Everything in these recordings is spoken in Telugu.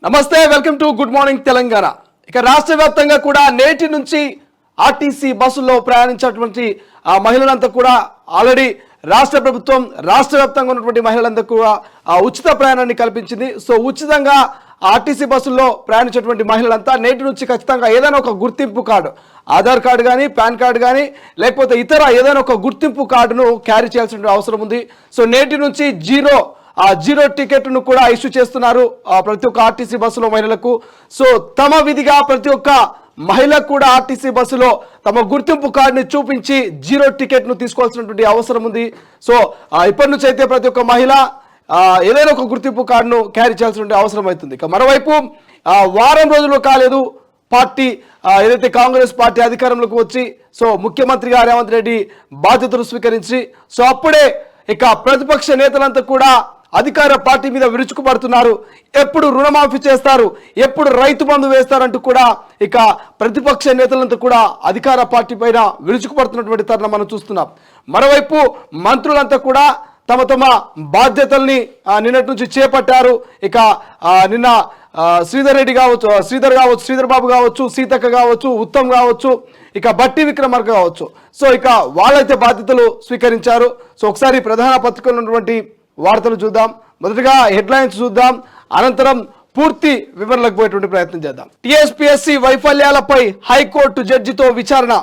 నమస్తే, welcome to good morning Telangana. ఇక రాష్ట్ర వ్యాప్తంగా కూడా నేటి నుంచి ఆర్టీసీ బస్సుల్లో ప్రయాణించేటువంటి మహిళలంతా కూడా ఆల్రెడీ రాష్ట్ర ప్రభుత్వం రాష్ట్ర వ్యాప్తంగా ఉన్నటువంటి మహిళలంతా కూడా ఉచిత ప్రయాణాన్ని కల్పించింది. సో ఉచితంగా ఆర్టీసీ బస్సుల్లో ప్రయాణించేటువంటి మహిళలంతా నేటి నుంచి ఖచ్చితంగా ఏదైనా ఒక గుర్తింపు కార్డు, ఆధార్ కార్డు కానీ పాన్ కార్డు కానీ లేకపోతే ఇతర ఏదైనా ఒక గుర్తింపు కార్డును క్యారీ చేయాల్సిన అవసరం ఉంది. సో నేటి నుంచి జీరో టికెట్ను కూడా ఇష్యూ చేస్తున్నారు ప్రతి ఒక్క ఆర్టీసీ బస్సులో మహిళలకు. సో తమ విధిగా ప్రతి ఒక్క మహిళకు కూడా ఆర్టీసీ బస్సులో తమ గుర్తింపు కార్డుని చూపించి జీరో టికెట్ను తీసుకోవాల్సినటువంటి అవసరం ఉంది. సో ఇప్పటి నుంచి అయితే ప్రతి ఒక్క మహిళ ఏదైనా ఒక గుర్తింపు కార్డును క్యారీ చేయాల్సిన అవసరం అవుతుంది. ఇక మరోవైపు వారం రోజులు కాలేదు పార్టీ ఏదైతే కాంగ్రెస్ పార్టీ అధికారంలోకి వచ్చి సో ముఖ్యమంత్రిగా రేవంత్ రెడ్డి బాధ్యతలు స్వీకరించి సో అప్పుడే ఇక ప్రతిపక్ష నేతలంతా కూడా అధికార పార్టీ మీద విరుచుకుపడుతున్నారు. ఎప్పుడు రుణమాఫీ చేస్తారు, ఎప్పుడు రైతు బంధు వేస్తారంటూ కూడా ఇక ప్రతిపక్ష నేతలంతా కూడా అధికార పార్టీ పైన విరుచుకుపడుతున్నటువంటి తరుణం మనం చూస్తున్నాం. మరోవైపు మంత్రులంతా కూడా తమ తమ బాధ్యతల్ని నిన్నటి నుంచి చేపట్టారు. ఇక నిన్న శ్రీధర్ బాబు కావచ్చు, సీతక్క కావచ్చు, ఉత్తమ్ కావచ్చు, ఇక బట్టి విక్రమార్క కావచ్చు. సో ఇక వాళ్ళైతే బాధ్యతలు స్వీకరించారు. సో ఒకసారి ప్రధాన పత్రికలో ఉన్నటువంటి వార్తలు చూద్దాం. మొదటగా హెడ్లైన్స్ చూద్దాం, అనంతరం పూర్తి వివరణలకు పోయేటువంటి ప్రయత్నం చేద్దాం. టీఎస్పీఎస్సీ వైఫల్యాలపై హైకోర్టు జడ్జితో విచారణ.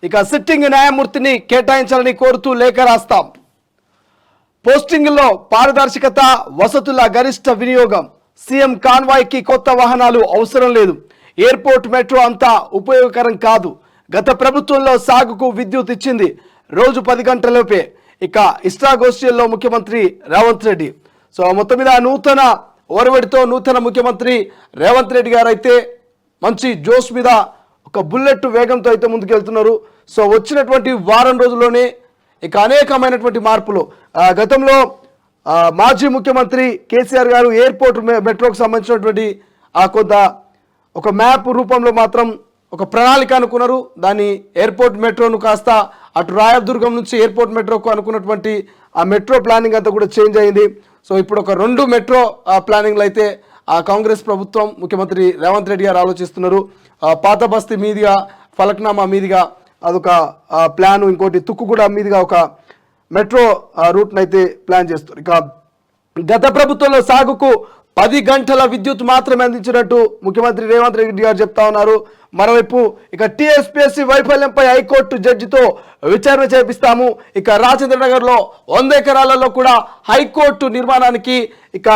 ఇక సిట్టింగ్ న్యాయమూర్తిని కేటాయించాలని కోరుతూ లేఖ రాస్తాం. పోస్టింగ్లో పారదర్శకత, వసతుల గరిష్ట వినియోగం. సీఎం కాన్వాయ్కి కొత్త వాహనాలు అవసరం లేదు. ఎయిర్పోర్ట్ మెట్రో అంతా ఉపయోగకరం కాదు. గత ప్రభుత్వంలో సాగుకు విద్యుత్ ఇచ్చింది రోజు 10 గంటలలోపే. ఇక ఇష్టాగోష్ఠీల్లో ముఖ్యమంత్రి రేవంత్ రెడ్డి. సో మొత్తం మీద నూతన ఓరవడితో నూతన ముఖ్యమంత్రి రేవంత్ రెడ్డి గారు అయితే మంచి జోష్ మీద ఒక బుల్లెట్ వేగంతో అయితే ముందుకెళ్తున్నారు. సో వచ్చినటువంటి వారం రోజుల్లోనే ఇక అనేకమైనటువంటి మార్పులు. గతంలో మాజీ ముఖ్యమంత్రి కేసీఆర్ గారు ఎయిర్పోర్ట్ మెట్రోకు సంబంధించినటువంటి కొంత ఒక మ్యాప్ రూపంలో మాత్రం ఒక ప్రణాళిక అనుకున్నారు. దాన్ని ఎయిర్పోర్ట్ మెట్రోను కాస్త అటు రాయదుర్గం నుంచి ఎయిర్పోర్ట్ మెట్రోకు అనుకున్నటువంటి ఆ మెట్రో ప్లానింగ్ అంతా కూడా చేంజ్ అయింది. సో ఇప్పుడు ఒక 2 మెట్రో ప్లానింగ్లు అయితే కాంగ్రెస్ ప్రభుత్వం ముఖ్యమంత్రి రేవంత్ రెడ్డి గారు ఆలోచిస్తున్నారు. పాత బస్తీ మీదుగా ఫలక్నామా మీదుగా అదొక ప్లాను, ఇంకోటి తుక్కుగూడ మీదుగా ఒక మెట్రో రూట్ను అయితే ప్లాన్ చేస్తారు. ఇక గత ప్రభుత్వంలో సాగుకు 10 గంటల విద్యుత్ మాత్రమే అందించినట్టు ముఖ్యమంత్రి రేవంత్ రెడ్డి గారు చెప్తా ఉన్నారు. మరోవైపు ఇక టీఎస్పీఎస్సీ వైఫల్యంపై హైకోర్టు జడ్జితో విచారణ చేపిస్తాము. ఇక రాజేంద్ర నగర్లో 100 ఎకరాలలో కూడా హైకోర్టు నిర్మాణానికి ఇక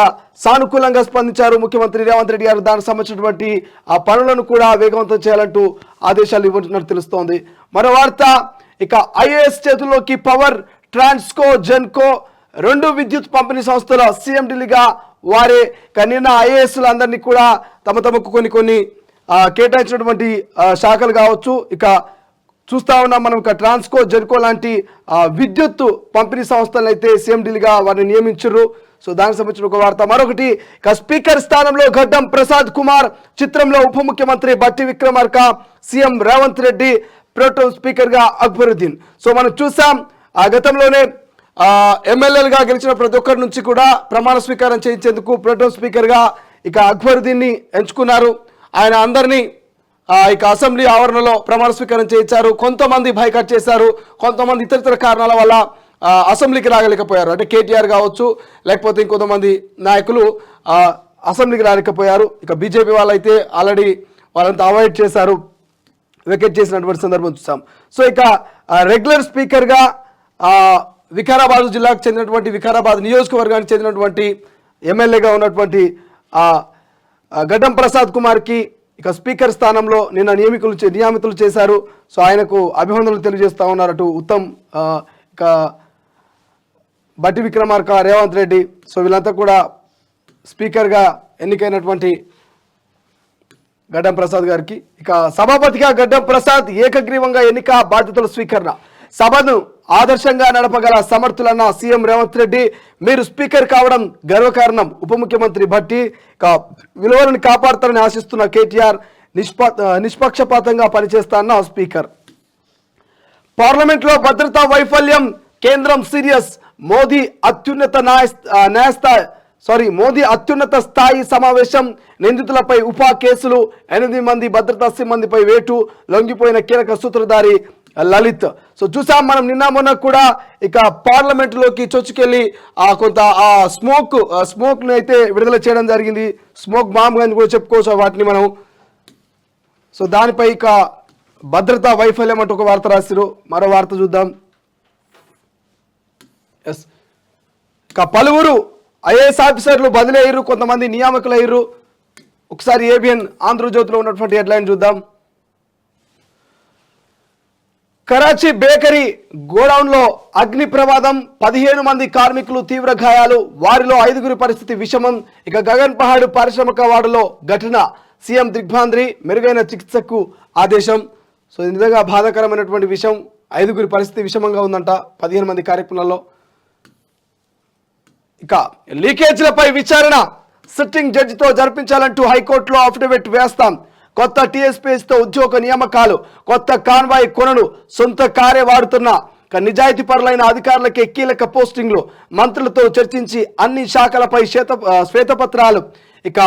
సానుకూలంగా స్పందించారు ముఖ్యమంత్రి రేవంత్ రెడ్డి గారు. దానికి సంబంధించినటువంటి ఆ పనులను కూడా వేగవంతం చేయాలంటూ ఆదేశాలు ఇవ్వనున్నట్టు తెలుస్తోంది. మరో వార్త, ఇక ఐఏఎస్ చేతుల్లోకి పవర్, ట్రాన్స్కో, జెన్కో 2 విద్యుత్ పంపిణీ సంస్థల సీఎం ఢిల్లీగా వారే. నిన్న ఐఏఎస్లు అందరినీ కూడా తమకు కొన్ని కేటాయించినటువంటి శాఖలు కావచ్చు. ఇక చూస్తా ఉన్నాం మనం, ఇక ట్రాన్స్కో, జెన్కో లాంటి విద్యుత్ పంపిణీ సంస్థలను అయితే సీఎం ఢిల్లీగా వారిని నియమించారు. సో దానికి సంబంధించిన ఒక వార్త. మరొకటి, ఇక స్పీకర్ స్థానంలో గడ్డం ప్రసాద్ కుమార్, చిత్రంలో ఉప ముఖ్యమంత్రి బట్టి విక్రమార్క, సీఎం రేవంత్ రెడ్డి, ప్రోటోం స్పీకర్ గా అక్బరుద్దీన్. సో మనం చూసాం గతంలోనే ఎమ్మెల్యేలుగా గెలిచిన ప్రతి ఒక్కరి నుంచి కూడా ప్రమాణ స్వీకారం చేయించేందుకు ప్రోటోం స్పీకర్గా ఇక అక్బరుద్దీన్ని ఎంచుకున్నారు. ఆయన అందరినీ ఇక అసెంబ్లీ ఆవరణలో ప్రమాణ స్వీకారం చేయించారు. కొంతమంది బైకాట్ చేశారు, కొంతమంది ఇతర కారణాల వల్ల అసెంబ్లీకి రాగలేకపోయారు. అంటే కేటీఆర్ కావచ్చు, లేకపోతే ఇంకొంతమంది నాయకులు అసెంబ్లీకి రాలేకపోయారు. ఇక బీజేపీ వాళ్ళైతే ఆల్రెడీ వాళ్ళంతా అవాయిడ్ చేశారు, వెకెట్ చేసినటువంటి సందర్భం చూసాం. సో ఇక రెగ్యులర్ స్పీకర్గా వికారాబాద్ జిల్లాకు చెందినటువంటి వికారాబాద్ నియోజకవర్గానికి చెందినటువంటి ఎమ్మెల్యేగా ఉన్నటువంటి గడ్డం ప్రసాద్ కుమార్కి ఇక స్పీకర్ స్థానంలో నిన్న నియమితులు చేశారు. సో ఆయనకు అభినందనలు తెలియజేస్తా ఉన్నారు అటు ఉత్తమ్, ఇక బట్టి విక్రమార్క, రేవంత్ రెడ్డి. సో వీళ్ళంతా కూడా స్పీకర్గా ఎన్నికైనటువంటి గడ్డం ప్రసాద్ గారికి. ఇక సభాపతిగా గడ్డం ప్రసాద్ ఏకగ్రీవంగా ఎన్నిక, బాధ్యతల స్వీకరణ. సభను ఆదర్శంగా నడపగల సమర్థులన్న సీఎం రేవంత్ రెడ్డి, మీరు స్పీకర్ కావడం గర్వకారణం. ఉప ముఖ్యమంత్రి భట్టి, విలువలను కాపాడుతారని ఆశిస్తున్న కేటీఆర్, నిష్పక్షపాతంగా పనిచేస్తారన్న స్పీకర్. పార్లమెంట్లో భద్రతా వైఫల్యం, కేంద్రం సీరియస్. మోదీ అత్యున్నత మోదీ అత్యున్నత స్థాయి సమావేశం, నిందితులపై ఉపా కేసులు, 8 మంది భద్రతా సిబ్బందిపై వేటు, లొంగిపోయిన కీలక సూత్రధారి లలిత్. చూసాం మనం నిన్న మొన్న కూడా ఇక పార్లమెంటులోకి చొచ్చుకెళ్ళి కొంత స్మోక్ను అయితే విడుదల చేయడం జరిగింది. స్మోక్ బాంబ్ అని కూడా చెప్పుకోవచ్చు వాటిని మనం. దానిపై ఇక భద్రతా వైఫల్యం అంటూ ఒక వార్త రాశారు. మరో వార్త చూద్దాం. ఇక పలువురు ఐఏఎస్ ఆఫీసర్లు బదిలీ అయ్యారు, కొంతమంది నియామకులు అయ్యారు. ఒకసారి ఏబిఎన్ ఆంధ్రజ్యోతిలో ఉన్నటువంటి హెడ్లైన్ చూద్దాం. కరాచీ బేకరీ గోడౌన్లో అగ్ని ప్రమాదం, 15 మంది కార్మికులు తీవ్ర గాయాలు, వారిలో 5గురి పరిస్థితి విషమం. ఇక గగన్ పహాడ్ పారిశ్రామిక వాడలో ఘటన, సీఎం దిగ్భాంద్రి మెరుగైన చికిత్సకు ఆదేశం. ఇది నిజంగా బాధాకరమైనటువంటి విషయం. 5గురి పరిస్థితి విషమంగా ఉందంట 15 మంది కార్మికులలో. ఇక లీకేజీలపై విచారణ సిట్టింగ్ జడ్జితో జరిపించాలంటూ హైకోర్టులో అఫిడవిట్ వేస్తాం. కొత్త టీఎస్పీఎస్తో ఉద్యోగ నియామకాలు, కొత్త కాన్వాయ్ కొనను, సొంత కారే వాడుతున్న నిజాయితీ పరులైన అధికారులకే కీలక పోస్టింగ్లు, మంత్రులతో చర్చించి అన్ని శాఖలపై శ్వేతపత్రాలు. ఇక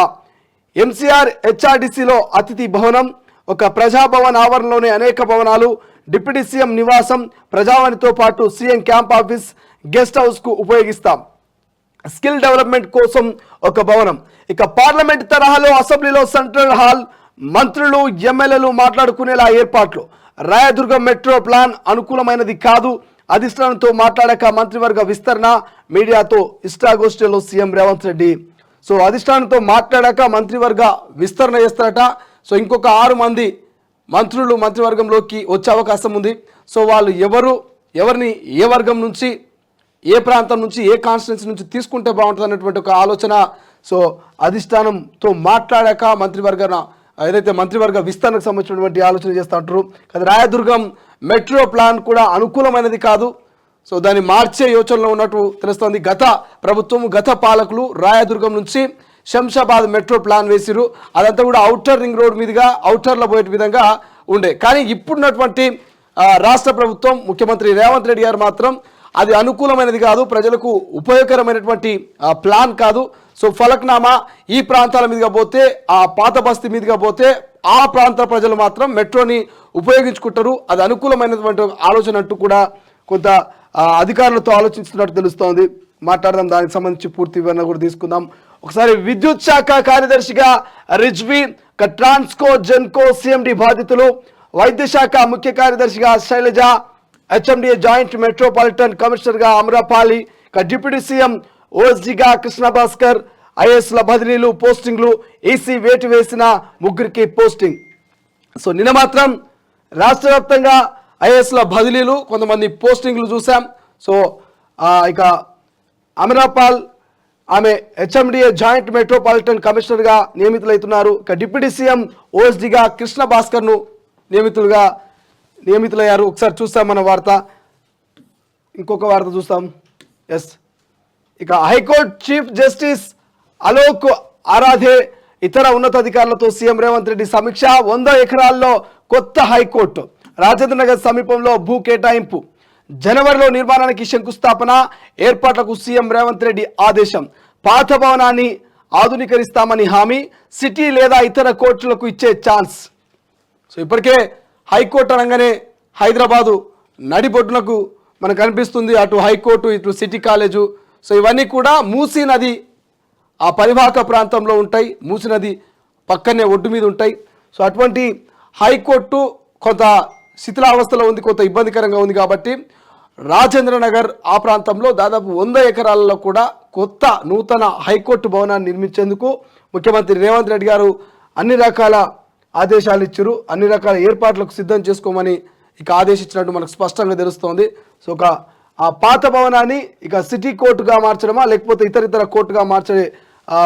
ఎంసీఆర్ హెచ్ఆర్డీసీలో అతిథి భవనం, ఒక ప్రజాభవన్ ఆవరణలోనే అనేక భవనాలు, డిప్యూటీ సీఎం నివాసం, ప్రజావాణితో పాటు సీఎం క్యాంప్ ఆఫీస్, గెస్ట్ హౌస్కు ఉపయోగిస్తాం. స్కిల్ డెవలప్మెంట్ కోసం ఒక భవనం. ఇక పార్లమెంట్ తరహాలో అసెంబ్లీలో సెంట్రల్ హాల్, మంత్రులు ఎమ్మెల్యేలు మాట్లాడుకునేలా ఏర్పాట్లు. రాయదుర్గం మెట్రో ప్లాన్ అనుకూలమైనది కాదు, అధిష్టానంతో మాట్లాడాక మంత్రివర్గ విస్తరణ, మీడియాతో ఇష్టాగోష్ఠిలో సీఎం రేవంత్ రెడ్డి. అధిష్టానంతో మాట్లాడాక మంత్రివర్గ విస్తరణ చేస్తారట. ఇంకొక 6 మంది మంత్రులు మంత్రివర్గంలోకి వచ్చే అవకాశం ఉంది. వాళ్ళు ఎవరిని ఏ వర్గం నుంచి, ఏ ప్రాంతం నుంచి, ఏ కాన్స్టిట్యున్సీ నుంచి తీసుకుంటే బాగుంటుంది అన్నటువంటి ఒక ఆలోచన. అధిష్టానంతో మాట్లాడాక ఏదైతే మంత్రివర్గ విస్తరణకు సంబంధించినటువంటి ఆలోచన చేస్తూ ఉంటారు. రాయదుర్గం మెట్రో ప్లాన్ కూడా అనుకూలమైనది కాదు. దాన్ని మార్చే యోచనలో ఉన్నట్టు తెలుస్తోంది. గత ప్రభుత్వం, గత పాలకులు రాయదుర్గం నుంచి శంషాబాద్ మెట్రో ప్లాన్ వేసిరు. అదంతా కూడా ఔటర్ రింగ్ రోడ్ మీదుగా ఔటర్లో పోయే విధంగా ఉండే. కానీ ఇప్పుడున్నటువంటి రాష్ట్ర ప్రభుత్వం, ముఖ్యమంత్రి రేవంత్ రెడ్డి గారు మాత్రం అది అనుకూలమైనది కాదు, ప్రజలకు ఉపయోగకరమైనటువంటి ప్లాన్ కాదు. ఫలక్నామా ఈ ప్రాంతాల మీదుగా పోతే, ఆ పాత బస్తీ మీదుగా పోతే ఆ ప్రాంత ప్రజలు మాత్రం మెట్రోని ఉపయోగించుకుంటారు. అది అనుకూలమైనటువంటి ఆలోచన అంటూ కూడా కొంత అధికారులతో ఆలోచిస్తున్నట్టు తెలుస్తోంది. మాట్లాడదాం, దానికి సంబంధించి పూర్తి వివరణ కూడా తీసుకుందాం. ఒకసారి విద్యుత్ శాఖ కార్యదర్శిగా రిజ్వీ, ట్రాన్స్కో జెన్కో సిఎండి బాధితులు, వైద్య శాఖ ముఖ్య కార్యదర్శిగా శైలజ, హెచ్ఎండిఏ జాయింట్ మెట్రోపాలిటన్ కమిషనర్గా అమ్రపాలి, డిప్యూటీ సీఎం ఓఎస్డీగా కృష్ణ భాస్కర్, ఐఏఎస్ల బదిలీలు, పోస్టింగ్లు, ఈసీ వేటు వేసిన 3కి పోస్టింగ్. నిన్న మాత్రం రాష్ట్ర వ్యాప్తంగా ఐఏఎస్ల బదిలీలు, కొంతమంది పోస్టింగ్లు చూసాం. ఇక అమ్రపాల్ ఆమె హెచ్ఎండిఏ జాయింట్ మెట్రోపాలిటన్ కమిషనర్గా నియమితులవుతున్నారు. ఇక డిప్యూటీ సీఎం ఓఎస్డీగా కృష్ణ భాస్కర్ను నియమితులయ్యారు. ఒకసారి చూస్తాం మన వార్త. ఇంకొక వార్త చూస్తాం. ఇక high court chief justice Alok Aradhe, ఇతర ఉన్నతాధికారులతో సీఎం రేవంత్ రెడ్డి సమీక్ష. 100 ఎకరాల్లో కొత్త హైకోర్టు, రాజేంద్ర నగర్ సమీపంలో భూ కేటాయింపు, జనవరిలో నిర్మాణానికి శంకుస్థాపన, ఏర్పాట్లకు సీఎం రేవంత్ రెడ్డి ఆదేశం. పాత భవనాన్ని ఆధునీకరిస్తామని హామీ, సిటీ లేదా ఇతర కోర్టులకు ఇచ్చే ఛాన్స్. ఇప్పటికే హైకోర్టు అనగానే హైదరాబాదు నడిబొడ్డునకు మనకు కనిపిస్తుంది. అటు హైకోర్టు, ఇటు సిటీ కాలేజు. ఇవన్నీ కూడా మూసీ నది ఆ పరివాహక ప్రాంతంలో ఉంటాయి. మూసీ నది పక్కనే ఒడ్డు మీద ఉంటాయి. అటువంటి హైకోర్టు కొంత శిథిలావస్థలో ఉంది, కొంత ఇబ్బందికరంగా ఉంది. కాబట్టి రాజేంద్ర నగర్ ఆ ప్రాంతంలో దాదాపు 100 ఎకరాలలో కూడా కొత్త నూతన హైకోర్టు భవనాన్ని నిర్మించేందుకు ముఖ్యమంత్రి రేవంత్ రెడ్డి గారు అన్ని రకాల ఆదేశాలు ఇచ్చారు. అన్ని రకాల ఏర్పాట్లకు సిద్ధం చేసుకోమని ఇక ఆదేశించినట్టు మనకు స్పష్టంగా తెలుస్తోంది. ఆ పాత భవనాన్ని ఇక సిటీ కోర్టుగా మార్చడమా, లేకపోతే ఇతర కోర్టుగా మార్చే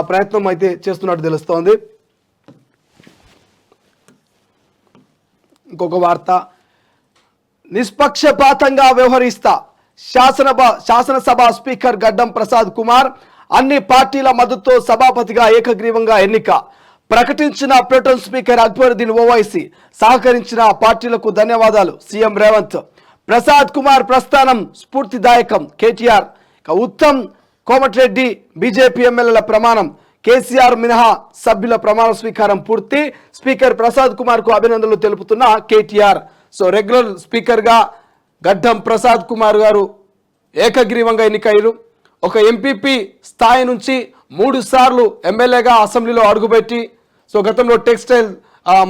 ప్రయత్నం అయితే చేస్తున్నట్టు తెలుస్తోంది. ఇంకొక వార్త, నిష్పక్షపాతంగా వ్యవహరిస్తా శాసనసభ స్పీకర్ గడ్డం ప్రసాద్ కుమార్, అన్ని పార్టీల మద్దతుతో సభాపతిగా ఏకగ్రీవంగా ఎన్నిక. ప్రకటించిన ప్రోటెం స్పీకర్ అక్బరుద్దీన్ ఓవైసీ, సహకరించిన పార్టీలకు ధన్యవాదాలు సీఎం రేవంత్. ప్రసాద్ కుమార్ ప్రస్థానం స్ఫూర్తిదాయకం కేటీఆర్. ఉత్తమ్ కోమటిరెడ్డి బీజేపీ ఎమ్మెల్యేల ప్రమాణం. కేసీఆర్ మినహా సభ్యుల ప్రమాణ స్వీకారం పూర్తి. స్పీకర్ ప్రసాద్ కుమార్ కు అభినందనలు తెలుపుతున్న కేటీఆర్. సో రెగ్యులర్ స్పీకర్గా గడ్డం ప్రసాద్ కుమార్ గారు ఏకగ్రీవంగా ఎన్నికయ్యారు. ఒక ఎంపీపీ స్థాయి నుంచి 3 సార్లు ఎమ్మెల్యేగా అసెంబ్లీలో అడుగుపెట్టి సో గతంలో టెక్స్టైల్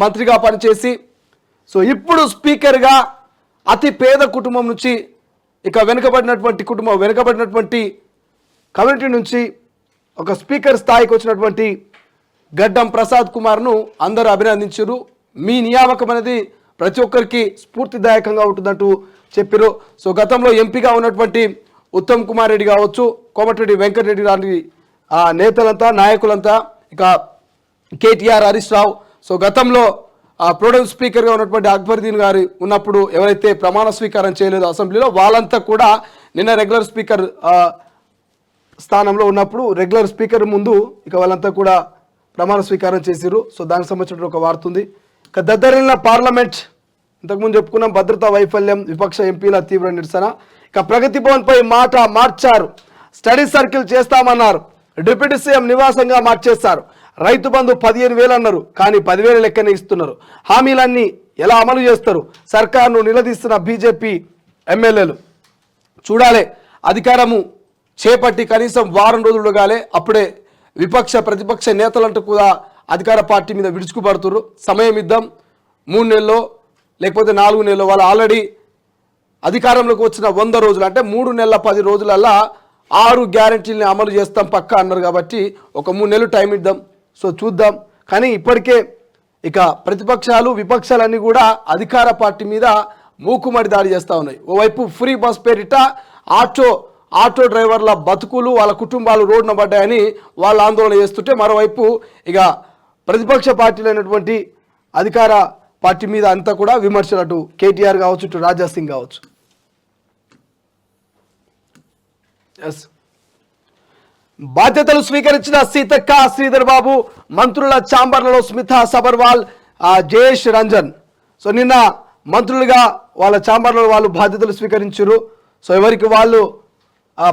మంత్రిగా పనిచేసి సో ఇప్పుడు స్పీకర్గా అతి పేద కుటుంబం నుంచి ఇక వెనుకబడినటువంటి కమ్యూనిటీ నుంచి ఒక స్పీకర్ స్థాయికి వచ్చినటువంటి గడ్డం ప్రసాద్ కుమార్ను అందరూ అభినందించారు. మీ నియామకం అనేది ప్రతి ఒక్కరికి స్ఫూర్తిదాయకంగా ఉంటుందంటూ చెప్పారు. సో గతంలో ఎంపీగా ఉన్నటువంటి ఉత్తమ్ కుమార్ రెడ్డి కావచ్చు, కోమటిరెడ్డి వెంకటరెడ్డి లాంటి నేతలంతా నాయకులంతా ఇక కేటీఆర్, హరీష్ రావు, సో గతంలో ప్రొడెన్స్ స్పీకర్గా ఉన్నటువంటి అక్బరుద్దీన్ గారు ఉన్నప్పుడు ఎవరైతే ప్రమాణ స్వీకారం చేయలేదో అసెంబ్లీలో వాళ్ళంతా కూడా నిన్న రెగ్యులర్ స్పీకర్ స్థానంలో ఉన్నప్పుడు రెగ్యులర్ స్పీకర్ ముందు ఇక వాళ్ళంతా కూడా ప్రమాణ స్వీకారం చేసిరు. సో దానికి సంబంధించిన ఒక వార్త ఉంది. ఇక దద్దరిల్లిన పార్లమెంట్, ఇంతకుముందు చెప్పుకున్నాం భద్రతా వైఫల్యం, విపక్ష ఎంపీల తీవ్ర నిరసన. ఇక ప్రగతి భవన్ పై మాట మార్చారు. స్టడీ సర్కిల్ చేస్తామన్నారు, డిప్యూటీ సీఎం నివాసంగా మార్చేస్తారు. రైతు బంధు 15,000 అన్నారు, కానీ 10,000 లెక్కనే ఇస్తున్నారు. హామీలన్నీ ఎలా అమలు చేస్తారు? సర్కార్ను నిలదీస్తున్న బీజేపీ ఎమ్మెల్యేలు. చూడాలి, అధికారము చేపట్టి కనీసం వారం రోజులు కాలే అప్పుడే విపక్ష ప్రతిపక్ష నేతలంటూ కూడా అధికార పార్టీ మీద విడుచుకుపడుతున్నారు. సమయం ఇద్దాం, 3 నెలల్లో లేకపోతే 4 నెలల్లో. వాళ్ళు ఆల్రెడీ అధికారంలోకి వచ్చిన 100 రోజులు అంటే 3 నెలల 10 రోజులల్లా 6 గ్యారెంటీలని అమలు చేస్తాం పక్కా అన్నారు. కాబట్టి ఒక 3 నెలలు టైం ఇద్దాం, సో చూద్దాం. కానీ ఇప్పటికే ఇక ప్రతిపక్షాలు విపక్షాలన్నీ కూడా అధికార పార్టీ మీద మూకుమడి దాడి చేస్తూ ఉన్నాయి. ఓవైపు ఫ్రీ బస్ పేరిట ఆటో డ్రైవర్ల బతుకులు, వాళ్ళ కుటుంబాలు రోడ్డున పడ్డాయని వాళ్ళు ఆందోళన చేస్తుంటే, మరోవైపు ఇక ప్రతిపక్ష పార్టీలైనటువంటి అధికార పార్టీ మీద అంతా కూడా విమర్శలు, అటు కేటీఆర్ కావచ్చు, ఇటు రాజా సింగ్ కావచ్చు. బాధ్యతలు స్వీకరించిన సీతక్క, శ్రీధర్ బాబు, మంత్రుల ఛాంబర్లలో స్మితా సబర్వాల్, జయేష్ రంజన్. సో నిన్న మంత్రులుగా వాళ్ళ ఛాంబర్లలో వాళ్ళు బాధ్యతలు స్వీకరించారు. సో ఎవరికి వాళ్ళు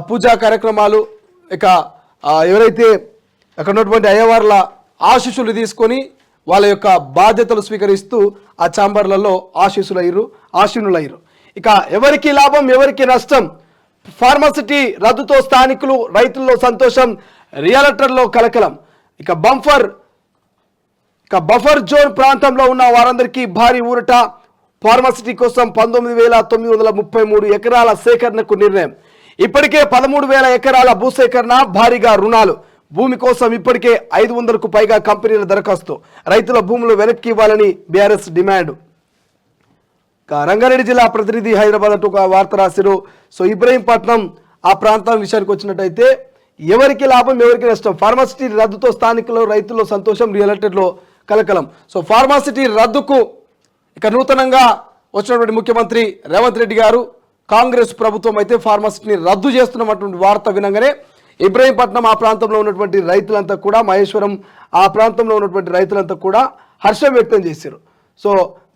పూజా కార్యక్రమాలు, ఇక ఎవరైతే అక్కడ ఉన్నటువంటి అయ్యవార్ల ఆశీస్సులు తీసుకొని వాళ్ళ యొక్క బాధ్యతలు స్వీకరిస్తూ ఆ ఛాంబర్లలో ఆశీనులయ్యారు. ఇక ఎవరికి లాభం ఎవరికి నష్టం? ఫార్మసిటీ రద్దుతో స్థానికులు రైతుల్లో సంతోషం, రియల్టర్లో కలకలం. ఇక బఫర్ జోన్ ప్రాంతంలో ఉన్న వారందరికీ భారీ ఊరట. ఫార్మసిటీ కోసం 19,933 ఎకరాల సేకరణకు నిర్ణయం. ఇప్పటికే 13,000 ఎకరాల భూసేకరణ, భారీగా రుణాలు. భూమి కోసం ఇప్పటికే 500కు పైగా కంపెనీల దరఖాస్తు. రైతుల భూములు వెనక్కి ఇవ్వాలని బీఆర్ఎస్ డిమాండ్. రంగారెడ్డి జిల్లా ప్రతినిధి హైదరాబాద్ అంటూ ఒక వార్త రాశారు. సో ఇబ్రహీంపట్నం ఆ ప్రాంతం విషయానికి వచ్చినట్టయితే ఎవరికి లాభం ఎవరికి నష్టం? ఫార్మాసిటీ రద్దుతో స్థానికులు రైతుల్లో సంతోషం, రియల్టర్లో కలకలం. సో ఫార్మాసిటీ రద్దుకు ఇక నూతనంగా వచ్చినటువంటి ముఖ్యమంత్రి రేవంత్ రెడ్డి గారు, కాంగ్రెస్ ప్రభుత్వం అయితే ఫార్మాసిటీని రద్దు చేస్తున్నటువంటి వార్త వినగానే ఇబ్రహీంపట్నం ఆ ప్రాంతంలో ఉన్నటువంటి రైతులంతా కూడా, మహేశ్వరం ఆ ప్రాంతంలో ఉన్నటువంటి రైతులంతా కూడా హర్షం వ్యక్తం చేశారు. సో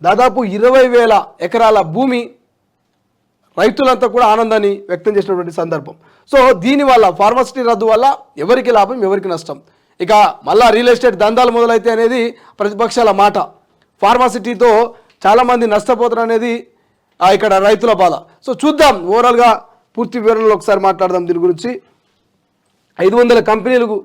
దాదాపు 20,000 ఎకరాల భూమి రైతులంతా కూడా ఆనందాన్ని వ్యక్తం చేసినటువంటి సందర్భం. సో దీనివల్ల ఫార్మాసిటీ రద్దు వల్ల ఎవరికి లాభం ఎవరికి నష్టం? ఇక మళ్ళా రియల్ ఎస్టేట్ దందాలు మొదలైతే అనేది ప్రతిపక్షాల మాట. ఫార్మాసిటీతో చాలామంది నష్టపోతారు అనేది ఇక్కడ రైతుల బాధ. సో చూద్దాం, ఓవరాల్గా పూర్తి వివరణలో ఒకసారి మాట్లాడదాం దీని గురించి. 500 కంపెనీలకు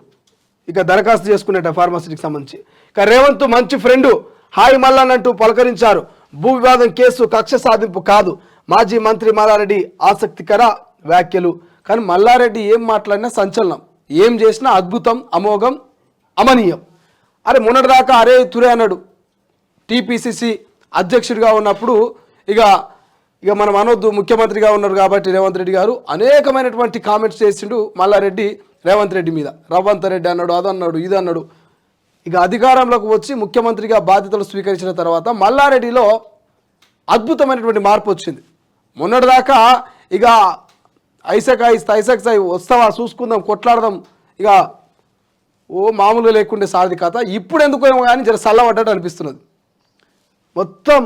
ఇక దరఖాస్తు చేసుకునేట ఫార్మాసిటీకి సంబంధించి. ఇక రేవంత్ మంచి ఫ్రెండు, హాయ్ మల్లన్ అంటూ పలకరించారు. భూ వివాదం కేసు కక్ష సాధింపు కాదు, మాజీ మంత్రి మల్లారెడ్డి ఆసక్తికర వ్యాఖ్యలు. కానీ మల్లారెడ్డి ఏం మాట్లాడినా సంచలనం, ఏం చేసినా అద్భుతం, అమోఘం, అమనీయం. అరే మొన్నటిదాకా అరే తురే అన్నాడు టీపీసీసీ అధ్యక్షుడిగా ఉన్నప్పుడు. ఇక మనం అనొద్దు, ముఖ్యమంత్రిగా ఉన్నారు కాబట్టి రేవంత్ రెడ్డి గారు అనేకమైనటువంటి కామెంట్స్ చేసిండు మల్లారెడ్డి రేవంత్ రెడ్డి మీద. రవంత్ రెడ్డి అన్నాడు, అదన్నాడు, ఇది అన్నాడు. ఇక అధికారంలోకి వచ్చి ముఖ్యమంత్రిగా బాధ్యతలు స్వీకరించిన తర్వాత మల్లారెడ్డిలో అద్భుతమైనటువంటి మార్పు వచ్చింది. మొన్నటిదాకా ఇక ఐసక్ వస్తావా చూసుకుందాం, కొట్లాడదాం, ఇక మామూలుగా లేకుండే సారథి కథ. ఇప్పుడు ఎందుకు ఏమో కానీ జర చల్లబడ్డట్టు అనిపిస్తున్నది. మొత్తం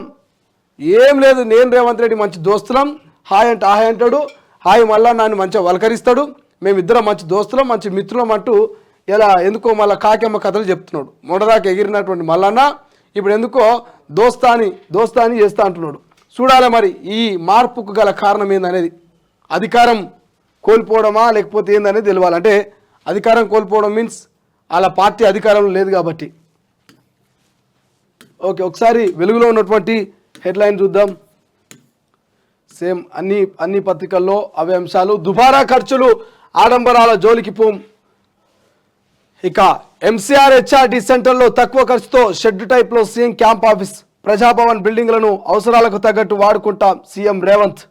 ఏం లేదు, నేను రేవంత్ రెడ్డి మంచి దోస్తులం, హాయ్ అంటే హాయ్ అంటాడు, హాయ్ మళ్ళా నన్ను మంచిగా వలకరిస్తాడు, మేమిద్దరం మంచి దోస్తులం మంచి మిత్రులం అంటూ ఇలా ఎందుకో మళ్ళీ కాకెమ్మ కథలు చెప్తున్నాడు. మొదదాకా ఎగిరినటువంటి మల్లన్న ఇప్పుడు ఎందుకో దోస్తాని చేస్తా అంటున్నాడు. చూడాలి మరి ఈ మార్పుకు గల కారణం ఏందనేది. అధికారం కోల్పోవడమా లేకపోతే ఏందనేది తెలియాలి. అంటే అధికారం కోల్పోవడం మీన్స్ వాళ్ళ పార్టీ అధికారంలో లేదు కాబట్టి. ఓకే, ఒకసారి వెలుగులో ఉన్నటువంటి హెడ్లైన్ చూద్దాం. సేమ్ అన్ని పత్రికల్లో అవే అంశాలు. దుబారా ఖర్చులు ఆడంబరాల జోలికి పోం. ఇక ఎంసీఆర్ హెచ్ఆర్డి సెంటర్లో తక్కువ ఖర్చుతో షెడ్ టైప్లో సీఎం క్యాంప్ ఆఫీస్, ప్రజాభవన్ బిల్డింగ్లను అవసరాలకు తగ్గట్టు వాడుకుంటాం సీఎం రేవంత్.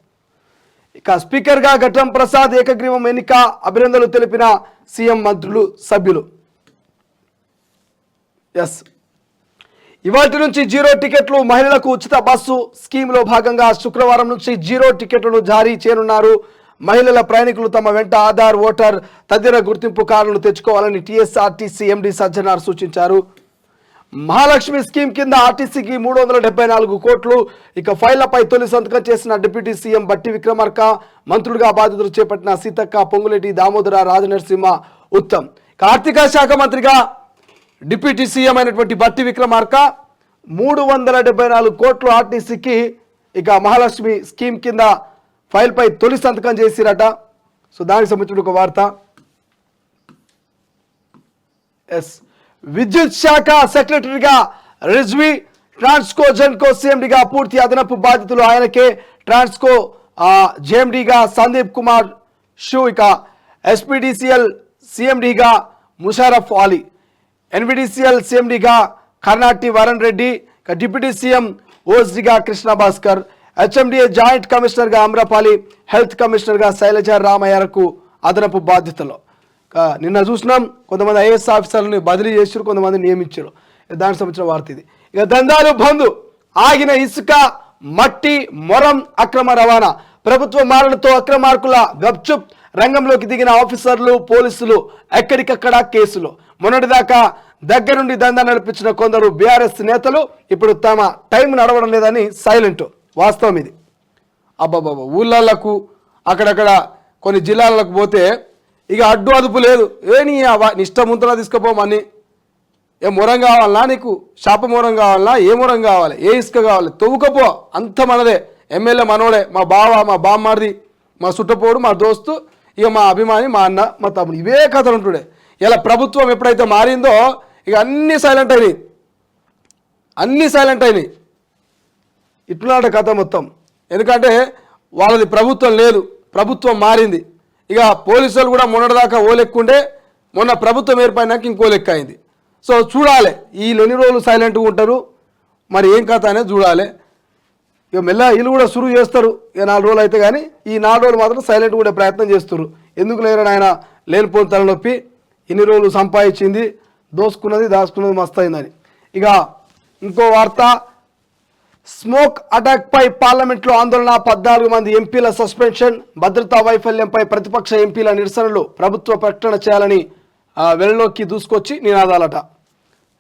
ఇక స్పీకర్గా ఘటం ప్రసాద్ ఏకగ్రీవం ఎన్నిక, అభినందనలు తెలిపిన సీఎం మంత్రులు సభ్యులు. ఎస్, ఇవాటి నుంచి 0 టికెట్లు, మహిళలకు ఉచిత బస్సు స్కీమ్లో భాగంగా శుక్రవారం నుంచి 0 టికెట్లను జారీ చేయనున్నారు. మహిళల ప్రయాణికులు తమ వెంట ఆధార్, ఓటర్ తదితర గుర్తింపు కార్డులను తెచ్చుకోవాలని టీఎస్ఆర్టీసీ ఎండీ సజ్జనార్ సూచించారు. మహాలక్ష్మి స్కీమ్ కింద ఆర్టీసీకి 374 కోట్లు. ఇక ఫైళ్లపై తొలి సంతకం చేసిన డిప్యూటీ సీఎం బట్టి విక్రమార్క, మంత్రులుగా బాధ్యతలు చేపట్టిన సీతక్క, పొంగులేటి దామోదర, రాజనరసింహ, ఉత్తమ్. ఆర్థిక శాఖ మంత్రిగా డిప్యూటీ సీఎం అయినటువంటి బట్టి విక్రమార్క 374 కోట్లు ఆర్టీసీకి ఇక మహాలక్ష్మి స్కీమ్ కింద ఫైల్పై తొలి సంతకం చేసిరట. సో దానికి సంబంధించిన ఒక వార్త. ఎస్, విద్యుత్ శాఖ సెక్రటరీగా రిజ్వీ, ట్రాన్స్కో జెన్కో సీఎండీగా పూర్తి అదనపు బాధ్యతలు ఆయనకే. ట్రాన్స్కో జేఎండీగా సందీప్ కుమార్ షూ, ఇక ఎస్పీడీసీఎల్ సీఎండీగా ముషారఫ్ అలీ, ఎన్విడిసిఎల్ సీఎండీగా కర్నాటి వరణ్ రెడ్డి, డిప్యూటీ సీఎం ఓఎస్డీగా కృష్ణ భాస్కర్, హెచ్ఎండిఏ జాయింట్ కమిషనర్గా అమ్రపాలి, హెల్త్ కమిషనర్గా శైలజ రామయ్యకు అదనపు బాధ్యతలు. నిన్న చూసినాం కొంతమంది ఐఏఎస్ ఆఫీసర్లను బదిలీ చేశారు, కొంతమంది నియమించారు. దానికి సంబంధించిన వార్త ఇది. ఇక దందాలు బంద్, ఆగిన ఇసుక, మట్టి, మొరం అక్రమ రవాణా. ప్రభుత్వ మారలతో అక్రమార్కుల గప్చుప్, రంగంలోకి దిగిన ఆఫీసర్లు, పోలీసులు ఎక్కడికక్కడ కేసులు. మొన్నటిదాకా దగ్గరుండి దందా నడిపించిన కొందరు బీఆర్ఎస్ నేతలు ఇప్పుడు తమ టైం నడవడం లేదని సైలెంట్. వాస్తవం ఇది. అబ్బాబాబా, ఊళ్ళకు అక్కడక్కడ కొన్ని జిల్లాలకు పోతే ఇక అడ్డు అదుపు లేదు. నీ ఇష్టం ముంతలా తీసుకుపోమని. ఏ మొరం కావాలన్నా నీకు? శాప మొరం కావాలన్నా? ఏ మొరం కావాలి? ఏ ఇసుక కావాలి? తవ్వుకపో, అంత మనదే. ఎమ్మెల్యే మనోడే, మా బావ, మా బామ్మారిది, మా చుట్టపోడు, మా దోస్తు, ఇక మా అభిమాని, మా అన్న, మా తమ్ముడు. ఇవే కథలు ఉంటుండే. ఇలా ప్రభుత్వం ఎప్పుడైతే మారిందో ఇక అన్నీ సైలెంట్ అయినాయి. ఇట్లాంటి కథ మొత్తం. ఎందుకంటే వాళ్ళది ప్రభుత్వం లేదు, ప్రభుత్వం మారింది. ఇక పోలీసులు కూడా మొన్నటిదాకా ఓ లెక్కుండే, మొన్న ప్రభుత్వం ఏర్పడినాక ఇంకో లెక్క అయింది. సో చూడాలి వీళ్ళు ఎన్ని రోజులు సైలెంట్గా ఉంటారు, మరి ఏం కథ అనేది చూడాలి. ఇక మెల్ల వీళ్ళు కూడా సురువు చేస్తారు. ఇక 4 రోజులు అయితే కానీ ఈ 4 రోజులు మాత్రం సైలెంట్ కూడా ప్రయత్నం చేస్తారు. ఎందుకు లేరని ఆయన లేనిపోని తలనొప్పి. ఇన్ని రోజులు సంపాదించింది, దోసుకున్నది, దాచుకున్నది మస్తు అయిందని. ఇక ఇంకో వార్త. స్మోక్ అటాక్ పై పార్లమెంట్లో ఆందోళన, 14 మంది ఎంపీల సస్పెన్షన్. భద్రతా వైఫల్యంపై ప్రతిపక్ష ఎంపీల నిరసనలు, ప్రభుత్వ ప్రకటన చేయాలని వెలుగులోకి దూసుకొచ్చి నినాదాలట.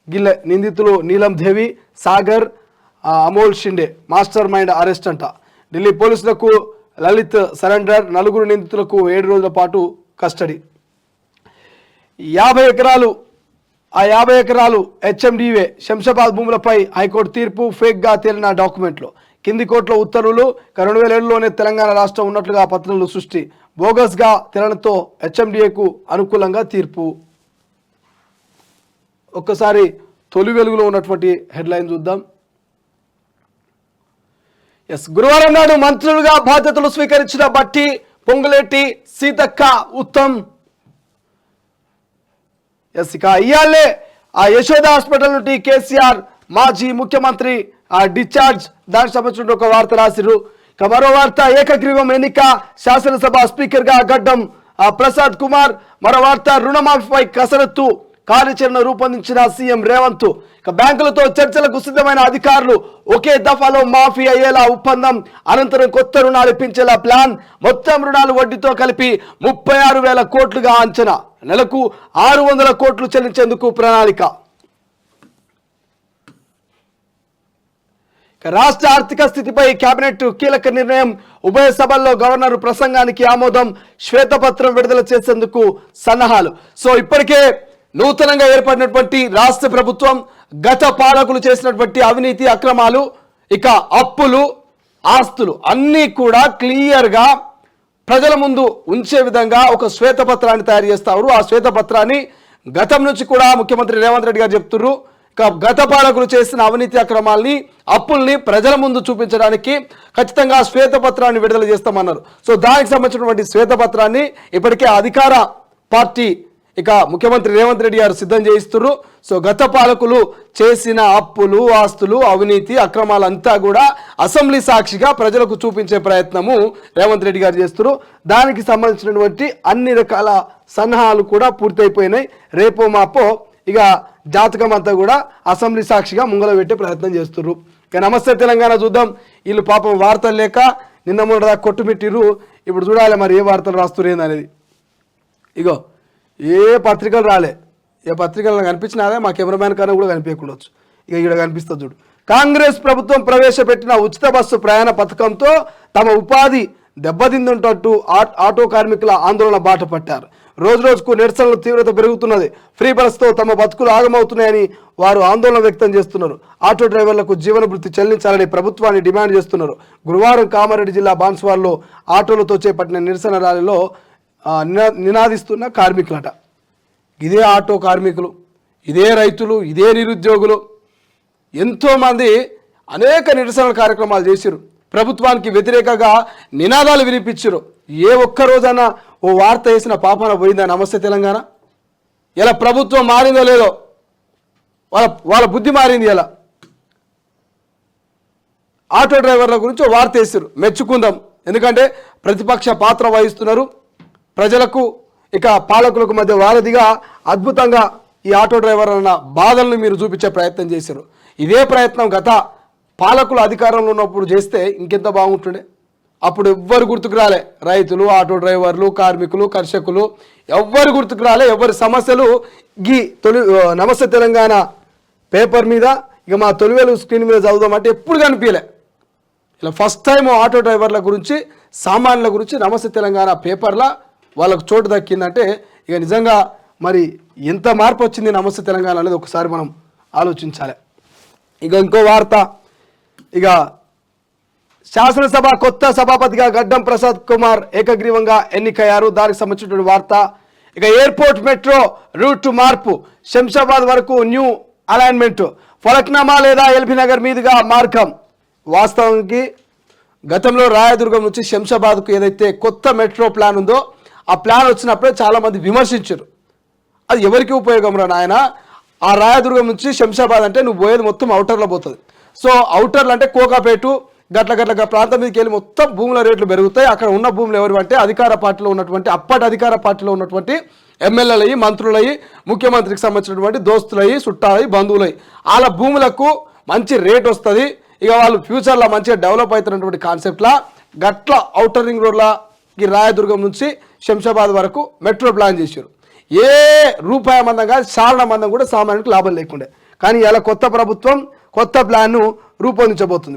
గిల్లె నిందితులు Neelam Devi, Sagar, Amol Shinde, mastermind arrest అంట. ఢిల్లీ పోలీసులకు లలిత్ సరెండర్, 4 నిందితులకు 7 రోజుల పాటు కస్టడీ. 50 ఎకరాలు హెచ్ఎండివే శంషాబాద్ భూములపై హైకోర్టు తీర్పు, ఫేక్గా తేలిన డాక్యుమెంట్లు. కింది కోర్టులో ఉత్తర్వులు. 2007లోనే తెలంగాణ రాష్ట్రం ఉన్నట్లుగా పత్రాలు సృష్టి, బోగస్గా తేలడంతో హెచ్ఎండిఏకు అనుకూలంగా తీర్పు. ఒక్కసారి తొలి వెలుగులో ఉన్నటువంటి హెడ్లైన్ చూద్దాం. ఎస్, గురువారం నాడు మంత్రులుగా బాధ్యతలు స్వీకరించిన బట్టి, పొంగులేటి, సీతక్క, ఉత్తమ్. ఎస్, ఇక ఇయాలే యశోద హాస్పిటల్ నుండి కేసీఆర్ మాజీ ముఖ్యమంత్రి డిశ్చార్జ్. దానికి సంబంధించిన ఒక వార్త రాసిరు. ఇక మరో వార్త. ఏకగ్రీవం ఎన్నిక, శాసనసభ స్పీకర్గా గడ్డం ప్రసాద్ కుమార్. మరో వార్త. రుణమాఫీపై కసరత్తు, కార్యాచరణ రూపొందించిన సీఎం రేవంత్. ఇక బ్యాంకులతో చర్చలకు సిద్ధమైన అధికారులు, ఒకే దఫాలో మాఫీ అయ్యేలా ఒప్పందం, అనంతరం కొత్త రుణాలు ఇప్పించేలా ప్లాన్. మొత్తం రుణాలు వడ్డీతో కలిపి 36,000 కోట్లుగా అంచనా. నెలకు 600 కోట్లు చెల్లించేందుకు ప్రణాళిక. రాష్ట్ర ఆర్థిక స్థితిపై కేబినెట్ కీలక నిర్ణయం. ఉభయ సభల్లో గవర్నర్ ప్రసంగానికి ఆమోదం. శ్వేతపత్రం విడుదల చేసేందుకు సన్నాహాలు. సో ఇప్పటికే నూతనంగా ఏర్పడినటువంటి రాష్ట్ర ప్రభుత్వం గత పాలకులు చేసినటువంటి అవినీతి అక్రమాలు, ఇక అప్పులు, ఆస్తులు అన్నీ కూడా క్లియర్గా ప్రజల ముందు ఉంచే విధంగా ఒక శ్వేతపత్రాన్ని తయారు చేస్తారు. ఆ శ్వేతపత్రాన్ని గతం నుంచి కూడా ముఖ్యమంత్రి రేవంత్ రెడ్డి గారు చెప్తున్నారు. గత పాలకులు చేసిన అవినీతి అక్రమాల్ని, అప్పుల్ని ప్రజల ముందు చూపించడానికి ఖచ్చితంగా శ్వేతపత్రాన్ని విడుదల చేస్తామన్నారు. సో దానికి సంబంధించినటువంటి శ్వేతపత్రాన్ని ఇప్పటికే అధికార పార్టీ ఇక ముఖ్యమంత్రి రేవంత్ రెడ్డి గారు సిద్ధం చేయిస్తున్నారు. సో గత పాలకులు చేసిన అప్పులు, ఆస్తులు, అవినీతి అక్రమాలంతా కూడా అసెంబ్లీ సాక్షిగా ప్రజలకు చూపించే ప్రయత్నము రేవంత్ రెడ్డి గారు చేస్తున్నారు. దానికి సంబంధించినటువంటి అన్ని రకాల సన్నాహాలు కూడా పూర్తయిపోయినాయి. రేపో మాపో ఇక జాతకం అంతా కూడా అసెంబ్లీ సాక్షిగా ముంగల పెట్టే ప్రయత్నం చేస్తున్నారు. ఇక నమస్తే తెలంగాణ చూద్దాం. వీళ్ళు పాపం వార్తలు లేక నిన్న మొన్నదా కొట్టుమిట్టిరు. ఇప్పుడు చూడాలి మరి ఏ వార్తలు రాస్తున్నారు అనేది. ఇగో ఏ పత్రికలు రాలే, ఏ పత్రికలు కనిపించినాదే మా కెమెరామ్యాన్ కన్నా కూడా కనిపించకూడవచ్చు. ఇక ఇక్కడ కనిపిస్తుంది చూడు. కాంగ్రెస్ ప్రభుత్వం ప్రవేశపెట్టిన ఉచిత బస్సు ప్రయాణ పథకంతో తమ ఉపాధి దెబ్బతిందంటూ ఆటో కార్మికుల ఆందోళన బాట పట్టారు. రోజు రోజుకు నిరసనల తీవ్రత పెరుగుతున్నది. ఫ్రీ బస్తో తమ బతుకులు ఆగమవుతున్నాయని వారు ఆందోళన వ్యక్తం చేస్తున్నారు. ఆటో డ్రైవర్లకు జీవన భృతి చెల్లించాలని ప్రభుత్వాన్ని డిమాండ్ చేస్తున్నారు. గురువారం కామారెడ్డి జిల్లా బాన్స్వాడలో ఆటోలతో చేపట్టిన నిరసన ర్యాలీలో నినాదిస్తున్న కార్మికులట. ఇదే ఆటో కార్మికులు, ఇదే రైతులు, ఇదే నిరుద్యోగులు ఎంతోమంది అనేక నిరసన కార్యక్రమాలు చేశారు. ప్రభుత్వానికి వ్యతిరేకంగా నినాదాలు వినిపించారు. ఏ ఒక్క రోజైనా ఓ వార్త వేసిన పాపన పోయిందా నమస్తే తెలంగాణ? ఇలా ప్రభుత్వం మారిందో లేదో, వాళ్ళ బుద్ధి మారింది. ఇలా ఆటో డ్రైవర్ల గురించి వార్త వేసారు, మెచ్చుకుందాం. ఎందుకంటే ప్రతిపక్ష పాత్ర వహిస్తున్నారు. ప్రజలకు ఇక పాలకులకు మధ్య వారధిగా అద్భుతంగా ఈ ఆటో డ్రైవర్ అన్న బాధలను మీరు చూపించే ప్రయత్నం చేశారు. ఇదే ప్రయత్నం గత పాలకులు అధికారంలో ఉన్నప్పుడు చేస్తే ఇంకెంత బాగుంటుండే. అప్పుడు ఎవ్వరు గుర్తుకు రాలే. రైతులు, ఆటో డ్రైవర్లు, కార్మికులు, కర్షకులు ఎవ్వరు గుర్తుకు రాలే. ఎవరి సమస్యలు గీ నమస్తే తెలంగాణ పేపర్ మీద ఇక మా తొలివేలు స్క్రీన్ మీద చదువుదామంటే ఎప్పుడు కనిపించలే. ఇలా ఫస్ట్ టైం ఆటో డ్రైవర్ల గురించి, సామాన్యుల గురించి నమస్తే తెలంగాణ పేపర్లో వాళ్ళకు చోటు దక్కిందంటే ఇక నిజంగా మరి ఎంత మార్పు వచ్చింది నమస్తే తెలంగాణ అనేది ఒకసారి మనం ఆలోచించాలి. ఇక ఇంకో వార్త, ఇక శాసనసభ కొత్త సభాపతిగా గడ్డం ప్రసాద్ కుమార్ ఏకగ్రీవంగా ఎన్నికయ్యారు. దానికి సంబంధించిన వార్త. ఇక ఎయిర్పోర్ట్ మెట్రో రూట్ మార్పు, శంషాబాద్ వరకు న్యూ అలైన్మెంట్, ఫలక్నామా లేదా ఎల్బీ నగర్ మీదుగా మార్గం. వాస్తవానికి గతంలో రాయదుర్గం నుంచి శంషాబాద్కు ఏదైతే కొత్త మెట్రో ప్లాన్ ఉందో ఆ ప్లాన్ వచ్చినప్పుడే చాలామంది విమర్శించారు. అది ఎవరికి ఉపయోగం రా నాయన? ఆ రాయదుర్గం నుంచి శంషాబాద్ అంటే నువ్వు పోయేది మొత్తం అవుటర్లో పోతుంది. సో అవుటర్లు అంటే కోకాపేటు గట్ల ప్రాంతం మీదకి వెళ్ళి మొత్తం భూముల రేట్లు పెరుగుతాయి. అక్కడ ఉన్న భూములు ఎవరు అంటే అధికార పార్టీలో ఉన్నటువంటి, అప్పటి అధికార పార్టీలో ఉన్నటువంటి ఎమ్మెల్యేలయ్యి, మంత్రులయ్యి, ముఖ్యమంత్రికి సంబంధించినటువంటి దోస్తులయ్యి, చుట్టాలయ్యి, బంధువులయ్యి, వాళ్ళ భూములకు మంచి రేట్ వస్తుంది. ఇక వాళ్ళు ఫ్యూచర్లో మంచిగా డెవలప్ అవుతున్నటువంటి కాన్సెప్ట్లా గట్ల ఔటర్ రింగ్ రోడ్లకి రాయదుర్గం నుంచి శంషాబాద్ వరకు మెట్రో ప్లాన్ చేశారు. ఏ రూపాయి మందం కాదు, చాలన మందం కూడా సామాన్యునికి లాభం లేకుండే. కానీ ఇలా కొత్త ప్రభుత్వం కొత్త ప్లాన్ను రూపొందించబోతుంది.